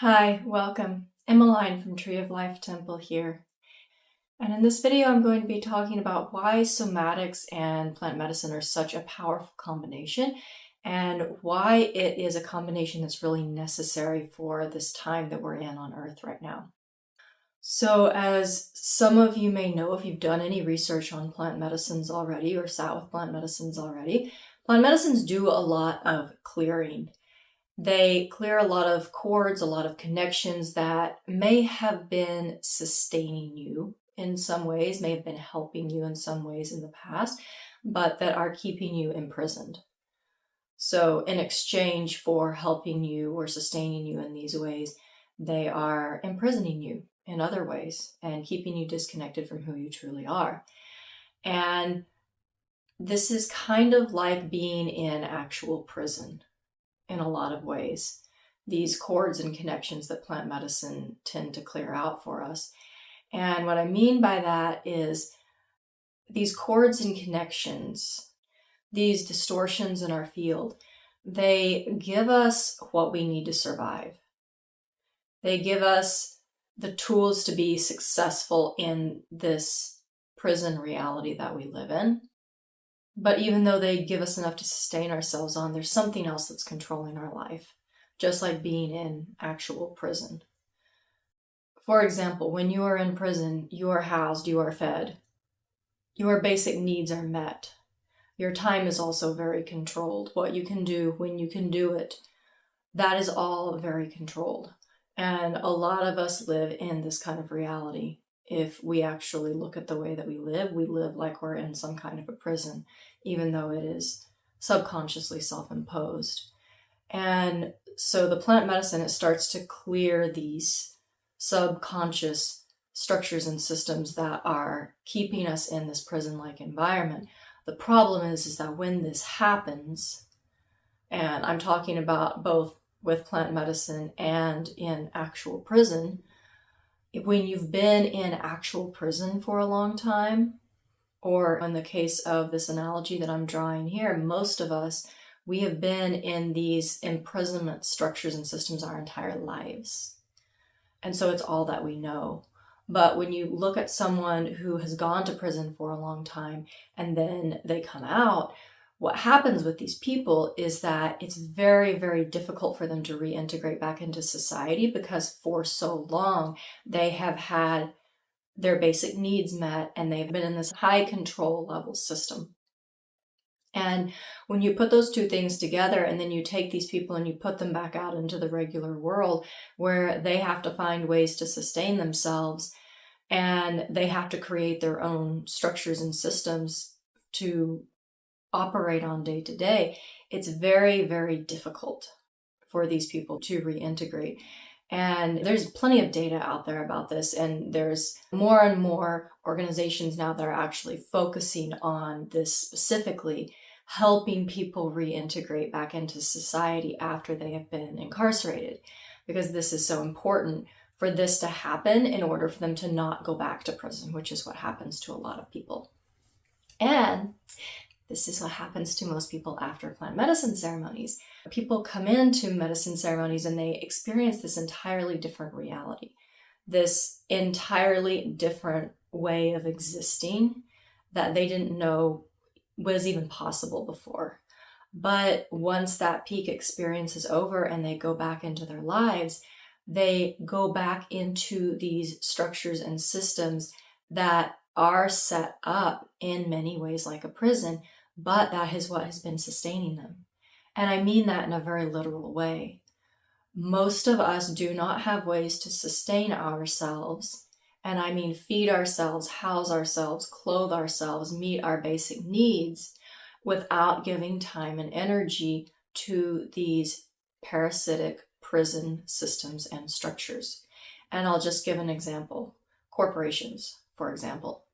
Hi, welcome. Emmeline from Tree of Life Temple here. And in this video, I'm going to be talking about why somatics and plant medicine are such a powerful combination and why it is a combination that's really necessary for this time that we're in on Earth right now. So as some of you may know, if you've done any research on plant medicines already or sat with plant medicines already, plant medicines do a lot of clearing. They clear a lot of cords, a lot of connections that may have been sustaining you in some ways, may have been helping you in some ways in the past, but that are keeping you imprisoned. So in exchange for helping you or sustaining you in these ways, they are imprisoning you in other ways and keeping you disconnected from who you truly are. And this is kind of like being in actual prison in a lot of ways. These cords and connections that plant medicine tend to clear out for us. And what I mean by that is these cords and connections, these distortions in our field, they give us what we need to survive. They give us the tools to be successful in this prison reality that we live in. But even though they give us enough to sustain ourselves on, there's something else that's controlling our life, just like being in actual prison. For example, when you are in prison, you are housed, you are fed. Your basic needs are met. Your time is also very controlled. What you can do, when you can do it, that is all very controlled. And a lot of us live in this kind of reality. If we actually look at the way that we live like we're in some kind of a prison, even though it is subconsciously self-imposed. And so the plant medicine, it starts to clear these subconscious structures and systems that are keeping us in this prison-like environment. The problem is that when this happens, and I'm talking about both with plant medicine and in actual prison, when you've been in actual prison for a long time, or in the case of this analogy that I'm drawing here, most of us, we have been in these imprisonment structures and systems our entire lives. And so it's all that we know. But when you look at someone who has gone to prison for a long time and then they come out, what happens with these people is that it's very, very difficult for them to reintegrate back into society because for so long they have had their basic needs met and they've been in this high control level system. And when you put those two things together and then you take these people and you put them back out into the regular world where they have to find ways to sustain themselves and they have to create their own structures and systems to operate on day to day, it's very, very difficult for these people to reintegrate. And there's plenty of data out there about this, and there's more and more organizations now that are actually focusing on this specifically, helping people reintegrate back into society after they have been incarcerated, because this is so important for this to happen in order for them to not go back to prison, which is what happens to a lot of people. And this is what happens to most people after plant medicine ceremonies. People come into medicine ceremonies and they experience this entirely different reality, this entirely different way of existing that they didn't know was even possible before. But once that peak experience is over and they go back into their lives, they go back into these structures and systems that are set up in many ways like a prison, but that is what has been sustaining them. And I mean that in a very literal way. Most of us do not have ways to sustain ourselves, and I mean feed ourselves, house ourselves, clothe ourselves, meet our basic needs without giving time and energy to these parasitic prison systems and structures. And I'll just give an example. Corporations, for example.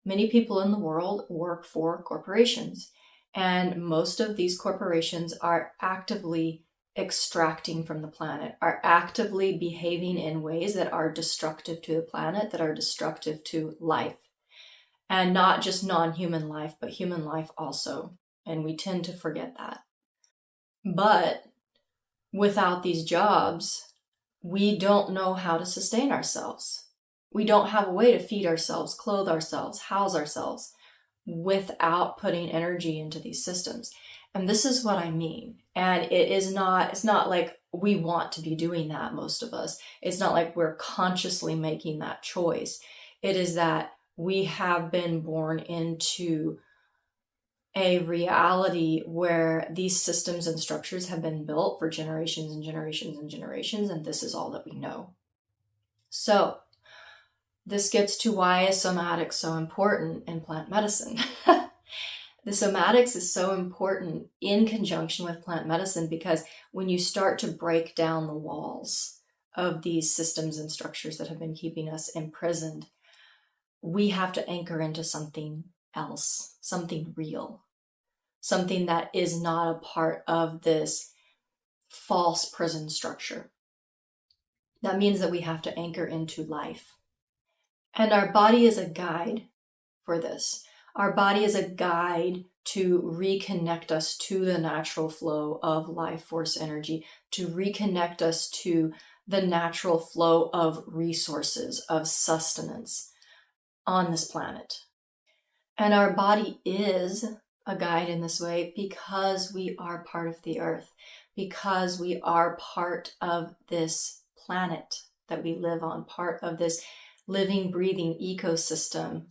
Many people in the world work for corporations, and most of these corporations are actively extracting from the planet, are actively behaving in ways that are destructive to the planet, that are destructive to life. And not just non-human life, but human life also. And we tend to forget that. But without these jobs, we don't know how to sustain ourselves. We don't have a way to feed ourselves, clothe ourselves, house ourselves without putting energy into these systems. And this is what I mean. And it's not like we want to be doing that, most of us. It's not like we're consciously making that choice. It is that we have been born into a reality where these systems and structures have been built for generations and generations and generations, and this is all that we know. So this gets to why is somatics so important in plant medicine. The somatics is so important in conjunction with plant medicine because when you start to break down the walls of these systems and structures that have been keeping us imprisoned, we have to anchor into something else, something real, something that is not a part of this false prison structure. That means that we have to anchor into life. And our body is a guide for this. Our body is a guide to reconnect us to the natural flow of life force energy, to reconnect us to the natural flow of resources, of sustenance on this planet. And our body is a guide in this way because we are part of the earth, because we are part of this planet that we live on, part of this living, breathing ecosystem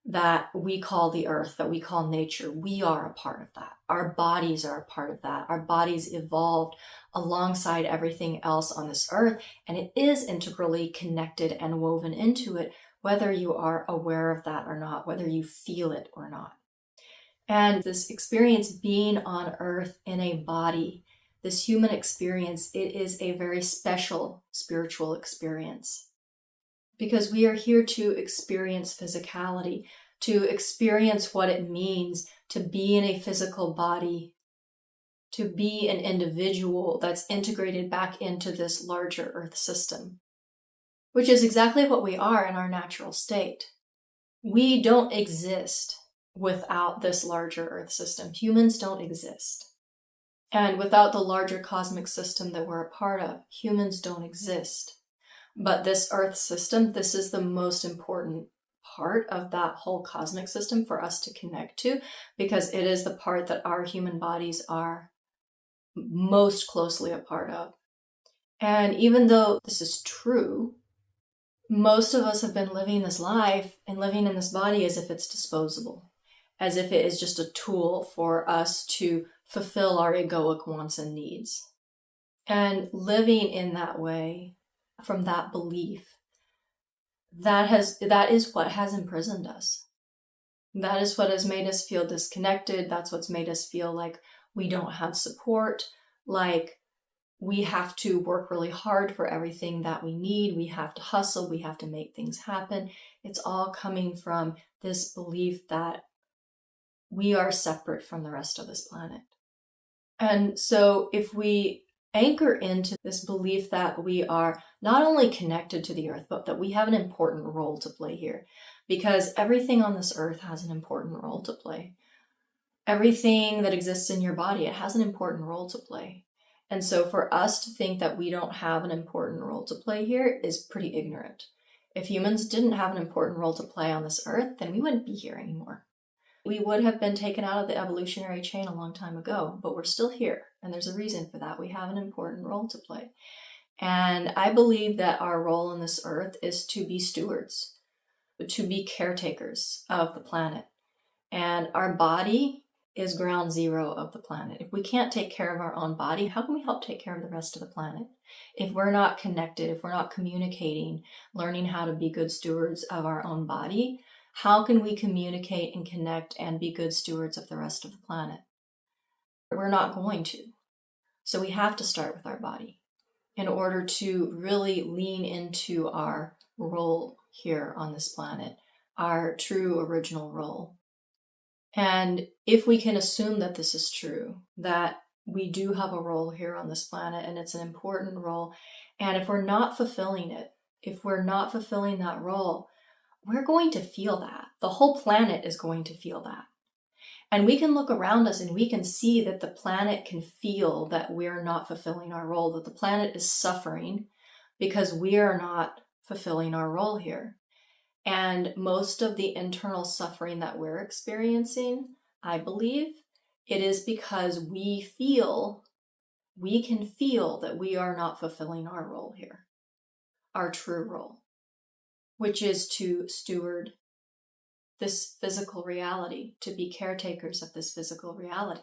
that we call the earth, that we call nature. We are a part of that. Our bodies are a part of that. Our bodies evolved alongside everything else on this earth, and it is integrally connected and woven into it, whether you are aware of that or not, whether you feel it or not. And this experience being on earth in a body, this human experience, it is a very special spiritual experience. Because we are here to experience physicality, to experience what it means to be in a physical body, to be an individual that's integrated back into this larger earth system, which is exactly what we are in our natural state. We don't exist without this larger earth system. Humans don't exist. And without the larger cosmic system that we're a part of, humans don't exist. But this earth system, this is the most important part of that whole cosmic system for us to connect to, because it is the part that our human bodies are most closely a part of. And even though this is true, most of us have been living this life and living in this body as if it's disposable, as if it is just a tool for us to fulfill our egoic wants and needs. And living in that way, from that belief, that is what has imprisoned us. That is what has made us feel disconnected. That's what's made us feel like we don't have support, like we have to work really hard for everything that we need. We have to hustle. We have to make things happen. It's all coming from this belief that we are separate from the rest of this planet. And so if we anchor into this belief that we are not only connected to the earth, but that we have an important role to play here, because everything on this earth has an important role to play. Everything that exists in your body, it has an important role to play. And so for us to think that we don't have an important role to play here is pretty ignorant. If humans didn't have an important role to play on this earth, then we wouldn't be here anymore. We would have been taken out of the evolutionary chain a long time ago, but we're still here. And there's a reason for that. We have an important role to play. And I believe that our role on this earth is to be stewards, to be caretakers of the planet. And our body is ground zero of the planet. If we can't take care of our own body, how can we help take care of the rest of the planet? If we're not connected, if we're not communicating, learning how to be good stewards of our own body, how can we communicate and connect and be good stewards of the rest of the planet? We're not going to. So we have to start with our body in order to really lean into our role here on this planet, our true original role. And if we can assume that this is true, that we do have a role here on this planet and it's an important role, and if we're not fulfilling it, if we're not fulfilling that role, we're going to feel that. The whole planet is going to feel that. And we can look around us and we can see that the planet can feel that we're not fulfilling our role, that the planet is suffering because we are not fulfilling our role here. And most of the internal suffering that we're experiencing, I believe, it is because we can feel that we are not fulfilling our role here, our true role, which is to steward this physical reality, to be caretakers of this physical reality.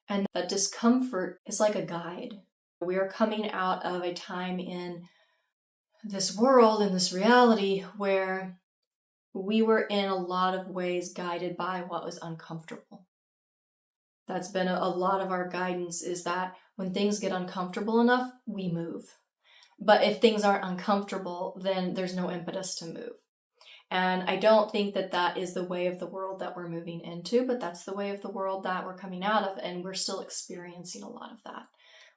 And that discomfort is like a guide. We are coming out of a time in this world, in this reality, where we were in a lot of ways guided by what was uncomfortable. That's been a lot of our guidance, is that when things get uncomfortable enough, we move. But if things aren't uncomfortable, then there's no impetus to move. And I don't think that that is the way of the world that we're moving into, but that's the way of the world that we're coming out of. And we're still experiencing a lot of that.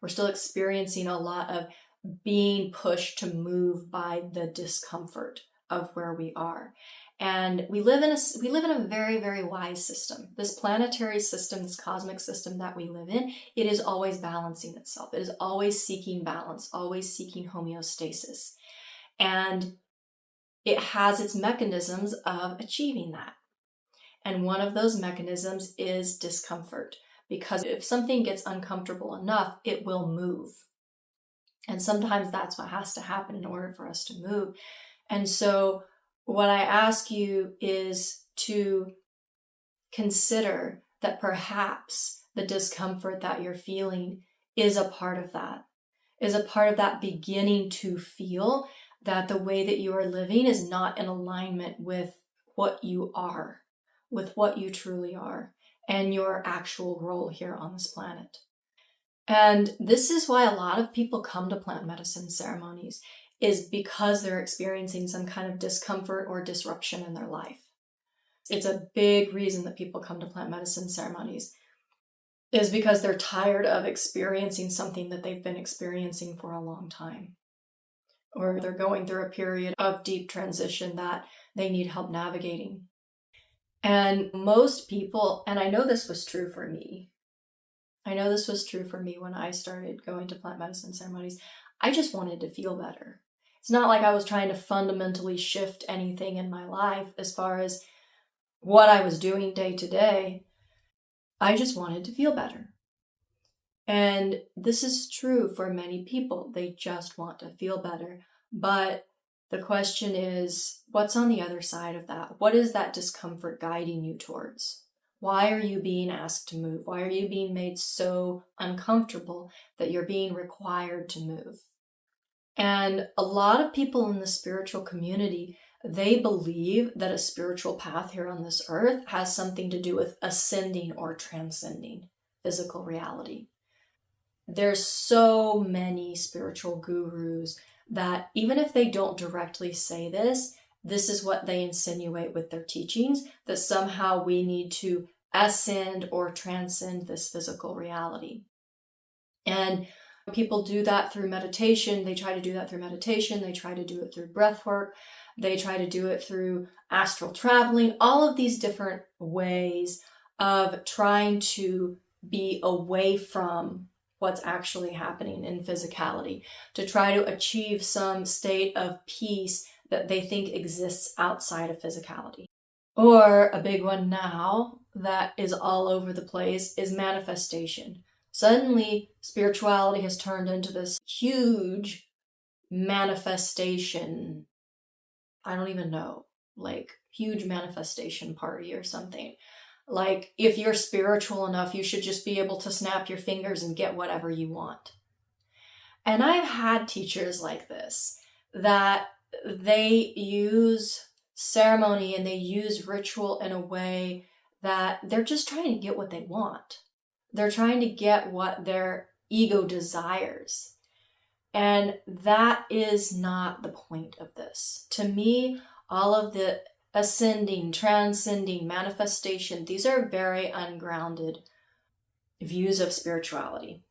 We're still experiencing a lot of being pushed to move by the discomfort of where we are. And we live in a very, very wise system. This planetary system, this cosmic system that we live in, it is always balancing itself. It is always seeking balance, always seeking homeostasis. And it has its mechanisms of achieving that. And one of those mechanisms is discomfort, because if something gets uncomfortable enough, it will move. And sometimes that's what has to happen in order for us to move. And so what I ask you is to consider that perhaps the discomfort that you're feeling is a part of that beginning to feel that the way that you are living is not in alignment with what you are, with what you truly are, and your actual role here on this planet. And this is why a lot of people come to plant medicine ceremonies, is because they're experiencing some kind of discomfort or disruption in their life. It's a big reason that people come to plant medicine ceremonies, is because they're tired of experiencing something that they've been experiencing for a long time. Or they're going through a period of deep transition that they need help navigating. And most people, and I know this was true for me, when I started going to plant medicine ceremonies, I just wanted to feel better. It's not like I was trying to fundamentally shift anything in my life as far as what I was doing day to day. I just wanted to feel better. And this is true for many people. They just want to feel better. But the question is, what's on the other side of that? What is that discomfort guiding you towards? Why are you being asked to move? Why are you being made so uncomfortable that you're being required to move? And a lot of people in the spiritual community, they believe that a spiritual path here on this earth has something to do with ascending or transcending physical reality. There's so many spiritual gurus that even if they don't directly say this, this is what they insinuate with their teachings, that somehow we need to ascend or transcend this physical reality. And people do that through meditation. They try to do that through meditation. They try to do it through breath work. They try to do it through astral traveling, all of these different ways of trying to be away from what's actually happening in physicality, to try to achieve some state of peace that they think exists outside of physicality. Or a big one now that is all over the place is manifestation. Suddenly, spirituality has turned into this huge manifestation, I don't even know, like huge manifestation party or something. Like, if you're spiritual enough, you should just be able to snap your fingers and get whatever you want. And I've had teachers like this, that they use ceremony and they use ritual in a way that they're just trying to get what they want. They're trying to get what their ego desires. And that is not the point of this. To me, all of the ascending, transcending, manifestation, these are very ungrounded views of spirituality.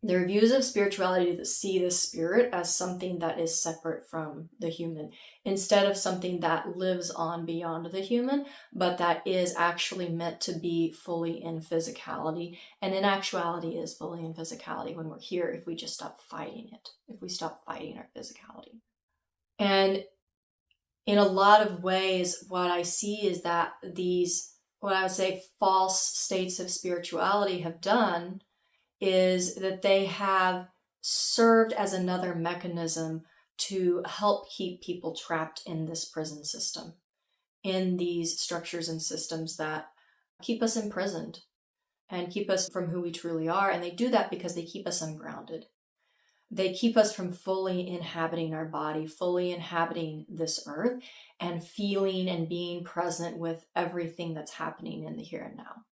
They're views of spirituality that see the spirit as something that is separate from the human, instead of something that lives on beyond the human, but that is actually meant to be fully in physicality, and in actuality is fully in physicality when we're here, if we just stop fighting it, if we stop fighting our physicality. And in a lot of ways, what I see is that these, what I would say, false states of spirituality have done is that they have served as another mechanism to help keep people trapped in this prison system, in these structures and systems that keep us imprisoned and keep us from who we truly are. And they do that because they keep us ungrounded. They keep us from fully inhabiting our body, fully inhabiting this earth, and feeling and being present with everything that's happening in the here and now.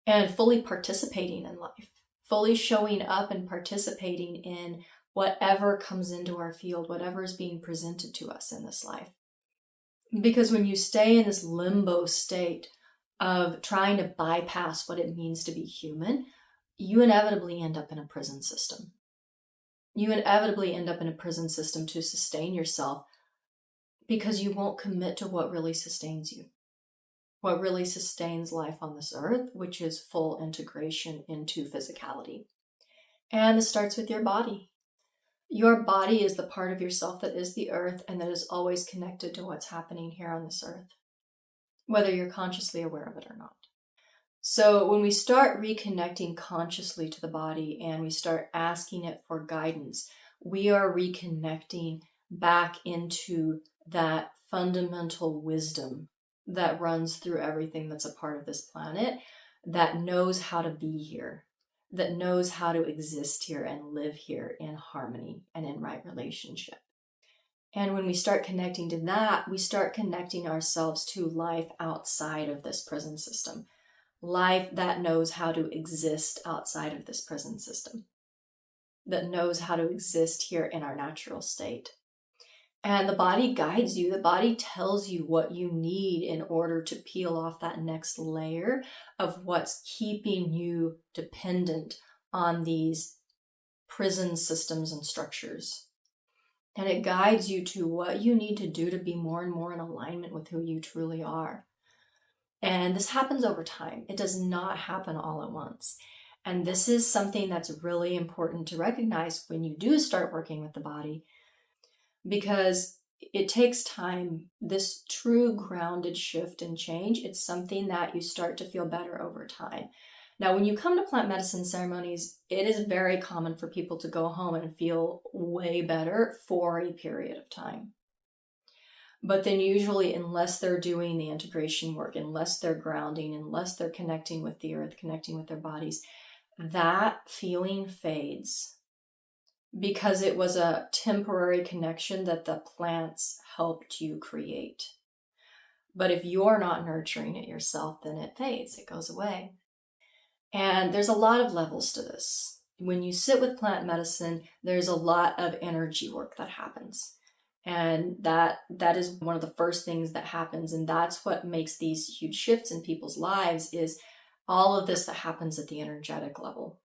And fully participating in life, fully showing up and participating in whatever comes into our field, whatever is being presented to us in this life. Because when you stay in this limbo state of trying to bypass what it means to be human, you inevitably end up in a prison system. You inevitably end up in a prison system to sustain yourself because you won't commit to what really sustains you, what really sustains life on this earth, which is full integration into physicality. And it starts with your body. Your body is the part of yourself that is the earth and that is always connected to what's happening here on this earth, whether you're consciously aware of it or not. So when we start reconnecting consciously to the body and we start asking it for guidance, we are reconnecting back into that fundamental wisdom that runs through everything that's a part of this planet, that knows how to be here, that knows how to exist here and live here in harmony and in right relationship. And when we start connecting to that, we start connecting ourselves to life outside of this prison system. Life that knows how to exist outside of this prison system, that knows how to exist here in our natural state. And the body guides you. The body tells you what you need in order to peel off that next layer of what's keeping you dependent on these prison systems and structures. And it guides you to what you need to do to be more and more in alignment with who you truly are. And this happens over time. It does not happen all at once. And this is something that's really important to recognize when you do start working with the body, because it takes time. This true grounded shift and change, it's something that you start to feel better over time. Now, when you come to plant medicine ceremonies, it is very common for people to go home and feel way better for a period of time. But then usually, unless they're doing the integration work, unless they're grounding, unless they're connecting with the earth, connecting with their bodies, that feeling fades because it was a temporary connection that the plants helped you create. But if you're not nurturing it yourself, then it fades, it goes away. And there's a lot of levels to this. When you sit with plant medicine, there's a lot of energy work that happens. And that is one of the first things that happens. And that's what makes these huge shifts in people's lives, is all of this that happens at the energetic level.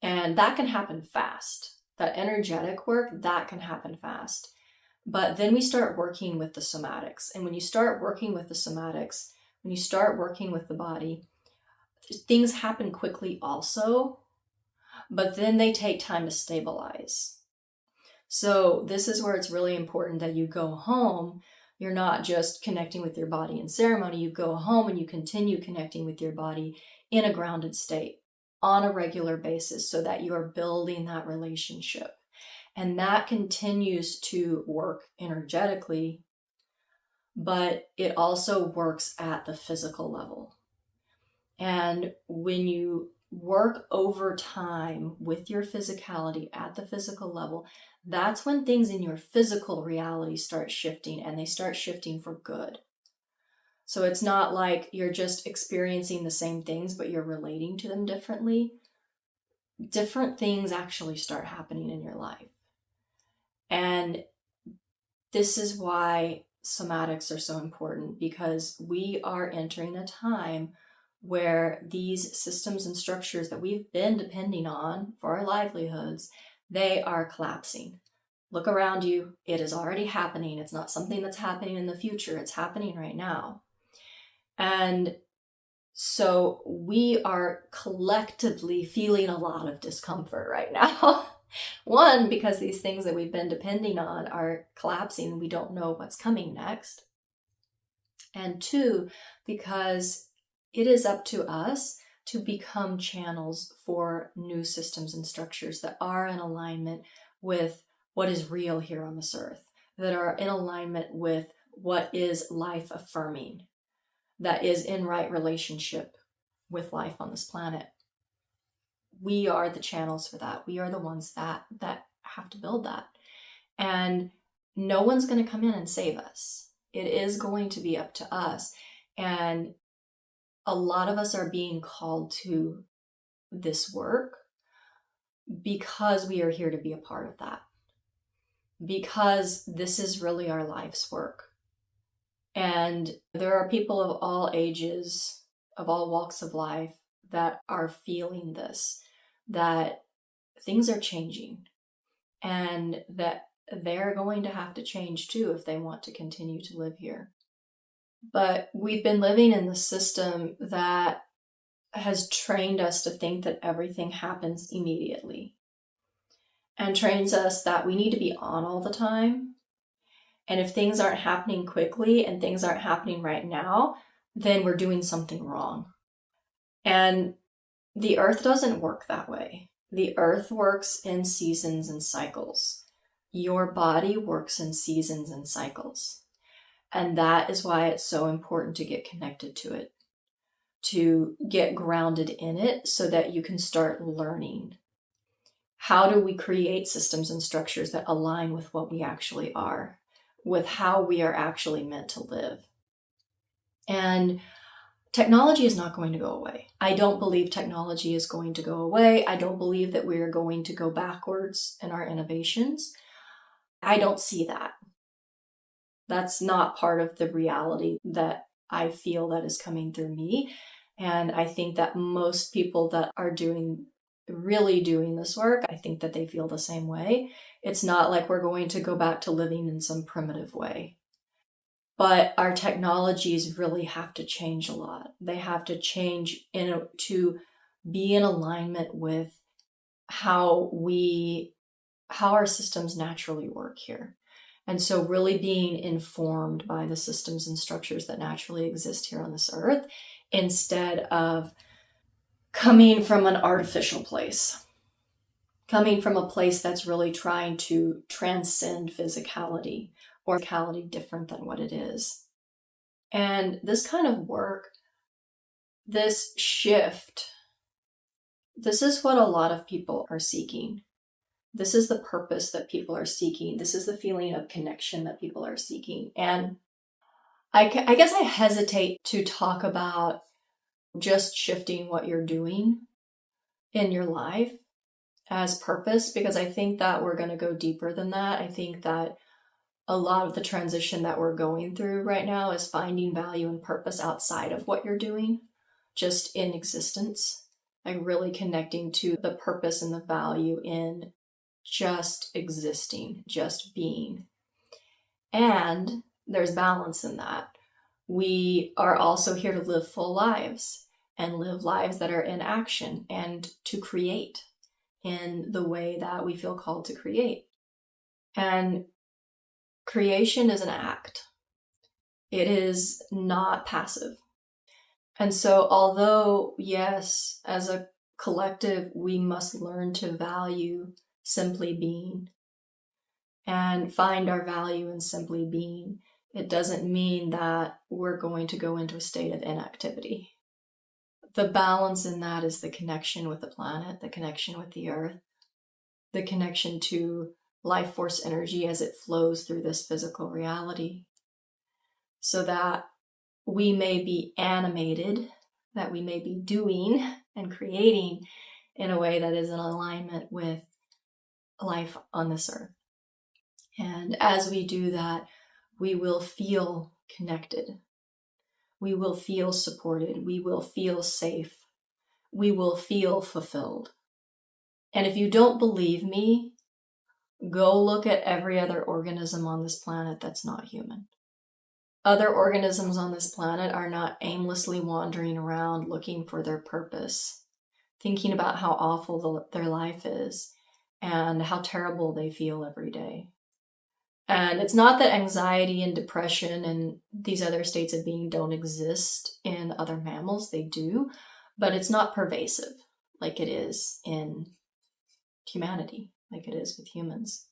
And that can happen fast. That energetic work, that can happen fast. But then we start working with the somatics. And when you start working with the somatics, when you start working with the body, things happen quickly also, but then they take time to stabilize. So this is where it's really important that you go home. You're not just connecting with your body in ceremony. You go home and you continue connecting with your body in a grounded state on a regular basis so that you are building that relationship. And that continues to work energetically, but it also works at the physical level. And when you work over time with your physicality at the physical level, that's when things in your physical reality start shifting, and they start shifting for good. So it's not like you're just experiencing the same things, but you're relating to them differently. Different things actually start happening in your life. And this is why somatics are so important, because we are entering a time where these systems and structures that we've been depending on for our livelihoods, they are collapsing. Look around you. It is already happening. It's not something that's happening in the future. It's happening right now. And so we are collectively feeling a lot of discomfort right now. One, because these things that we've been depending on are collapsing and we don't know what's coming next. And two, because it is up to us to become channels for new systems and structures that are in alignment with what is real here on this earth, that are in alignment with what is life affirming, that is in right relationship with life on this planet. We are the channels for that. We are the ones that have to build that. And no one's going to come in and save us. It is going to be up to us. And a lot of us are being called to this work because we are here to be a part of that. Because this is really our life's work. And there are people of all ages, of all walks of life, that are feeling this, that things are changing and that they're going to have to change too if they want to continue to live here. But we've been living in the system that has trained us to think that everything happens immediately and trains us that we need to be on all the time. And if things aren't happening quickly and things aren't happening right now, then we're doing something wrong. And the earth doesn't work that way. The earth works in seasons and cycles. Your body works in seasons and cycles. And that is why it's so important to get connected to it, to get grounded in it so that you can start learning. How do we create systems and structures that align with what we actually are, with how we are actually meant to live? And technology is not going to go away. I don't believe technology is going to go away. I don't believe that we are going to go backwards in our innovations. I don't see that. That's not part of the reality that I feel that is coming through me. And I think that most people that are really doing this work, I think that they feel the same way. It's not like we're going to go back to living in some primitive way. But our technologies really have to change a lot. They have to change to be in alignment with how our systems naturally work here. And so really being informed by the systems and structures that naturally exist here on this earth, instead of coming from an artificial place, coming from a place that's really trying to transcend physicality or physicality different than what it is. And this kind of work, this shift, this is what a lot of people are seeking. This is the purpose that people are seeking. This is the feeling of connection that people are seeking. And I guess I hesitate to talk about just shifting what you're doing in your life as purpose, because I think that we're going to go deeper than that. I think that a lot of the transition that we're going through right now is finding value and purpose outside of what you're doing, just in existence, like really connecting to the purpose and the value in just existing, just being. And there's balance in that. We are also here to live full lives and live lives that are in action and to create in the way that we feel called to create. And creation is an act. It is not passive. And so although, yes, as a collective, we must learn to value simply being and find our value in simply being, it doesn't mean that we're going to go into a state of inactivity. The balance in that is the connection with the planet, the connection with the earth, the connection to life force energy as it flows through this physical reality, so that we may be animated, that we may be doing and creating in a way that is in alignment with life on this earth. And as we do that, we will feel connected. We will feel supported. We will feel safe. We will feel fulfilled. And if you don't believe me, go look at every other organism on this planet that's not human. Other organisms on this planet are not aimlessly wandering around looking for their purpose, thinking about how awful their life is, and how terrible they feel every day. And it's not that anxiety and depression and these other states of being don't exist in other mammals, they do, but it's not pervasive like it is in humanity, like it is with humans.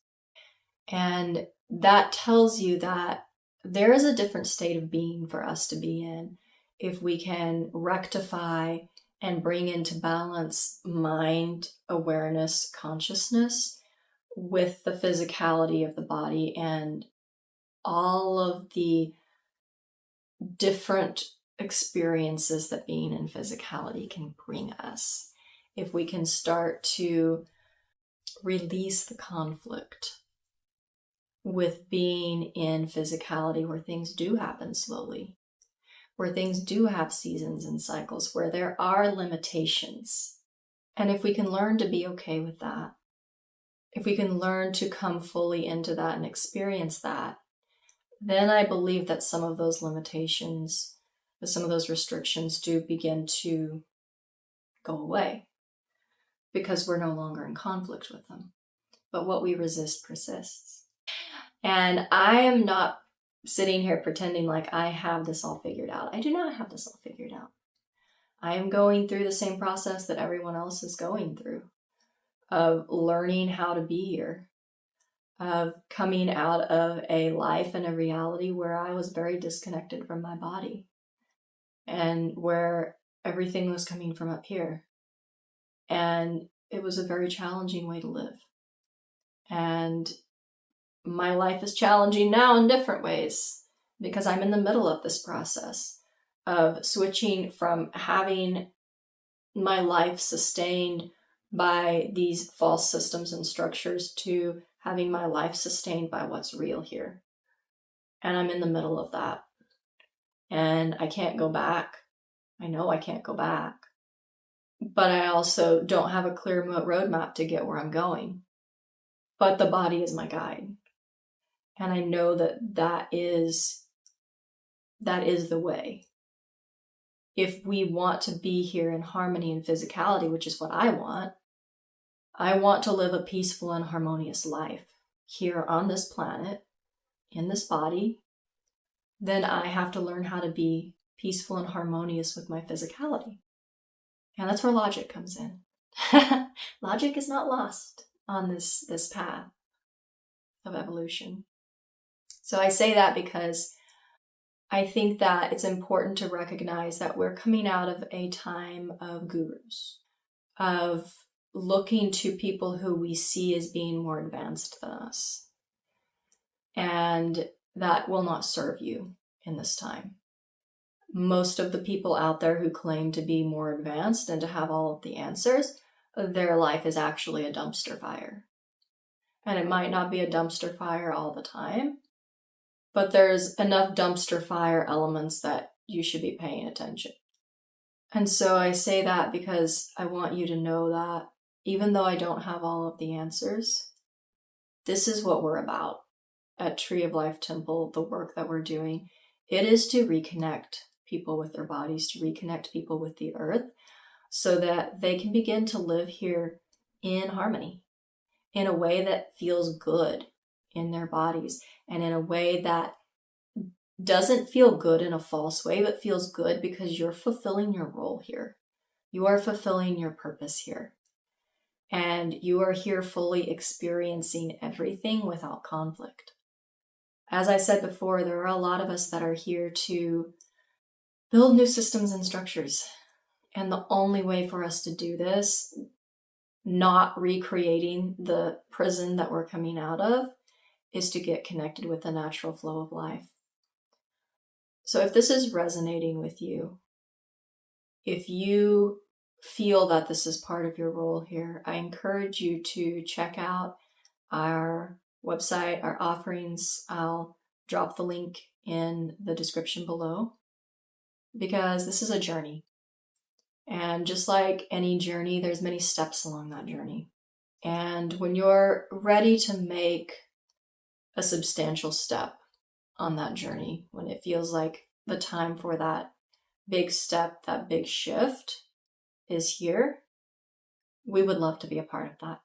And that tells you that there is a different state of being for us to be in if we can rectify and bring into balance mind, awareness, consciousness with the physicality of the body and all of the different experiences that being in physicality can bring us. If we can start to release the conflict with being in physicality where things do happen slowly, where things do have seasons and cycles, where there are limitations. And if we can learn to be okay with that, if we can learn to come fully into that and experience that, then I believe that some of those limitations, some of those restrictions do begin to go away because we're no longer in conflict with them. But what we resist persists. And I am not sitting here pretending like I have this all figured out. I do not have this all figured out. I am going through the same process that everyone else is going through of learning how to be here, of coming out of a life and a reality where I was very disconnected from my body and where everything was coming from up here. And it was a very challenging way to live. And my life is challenging now in different ways because I'm in the middle of this process of switching from having my life sustained by these false systems and structures to having my life sustained by what's real here. And I'm in the middle of that. And I can't go back. I know I can't go back. But I also don't have a clear roadmap to get where I'm going. But the body is my guide. And I know that that is the way. If we want to be here in harmony and physicality, which is what I want to live a peaceful and harmonious life here on this planet, in this body, then I have to learn how to be peaceful and harmonious with my physicality. And that's where logic comes in. Logic is not lost on this path of evolution. So I say that because I think that it's important to recognize that we're coming out of a time of gurus, of looking to people who we see as being more advanced than us. And that will not serve you in this time. Most of the people out there who claim to be more advanced and to have all of the answers, their life is actually a dumpster fire. And it might not be a dumpster fire all the time, but there's enough dumpster fire elements that you should be paying attention. And so I say that because I want you to know that even though I don't have all of the answers, this is what we're about at Tree of Life Temple, the work that we're doing. It is to reconnect people with their bodies, to reconnect people with the earth so that they can begin to live here in harmony, in a way that feels good in their bodies and in a way that doesn't feel good in a false way, but feels good because you're fulfilling your role here. You are fulfilling your purpose here. And you are here fully experiencing everything without conflict. As I said before, there are a lot of us that are here to build new systems and structures. And the only way for us to do this, not recreating the prison that we're coming out of, is to get connected with the natural flow of life. So if this is resonating with you, if you feel that this is part of your role here, I encourage you to check out our website, our offerings. I'll drop the link in the description below because this is a journey. And just like any journey, there's many steps along that journey. And when you're ready to make a substantial step on that journey, when it feels like the time for that big step, that big shift is here, we would love to be a part of that.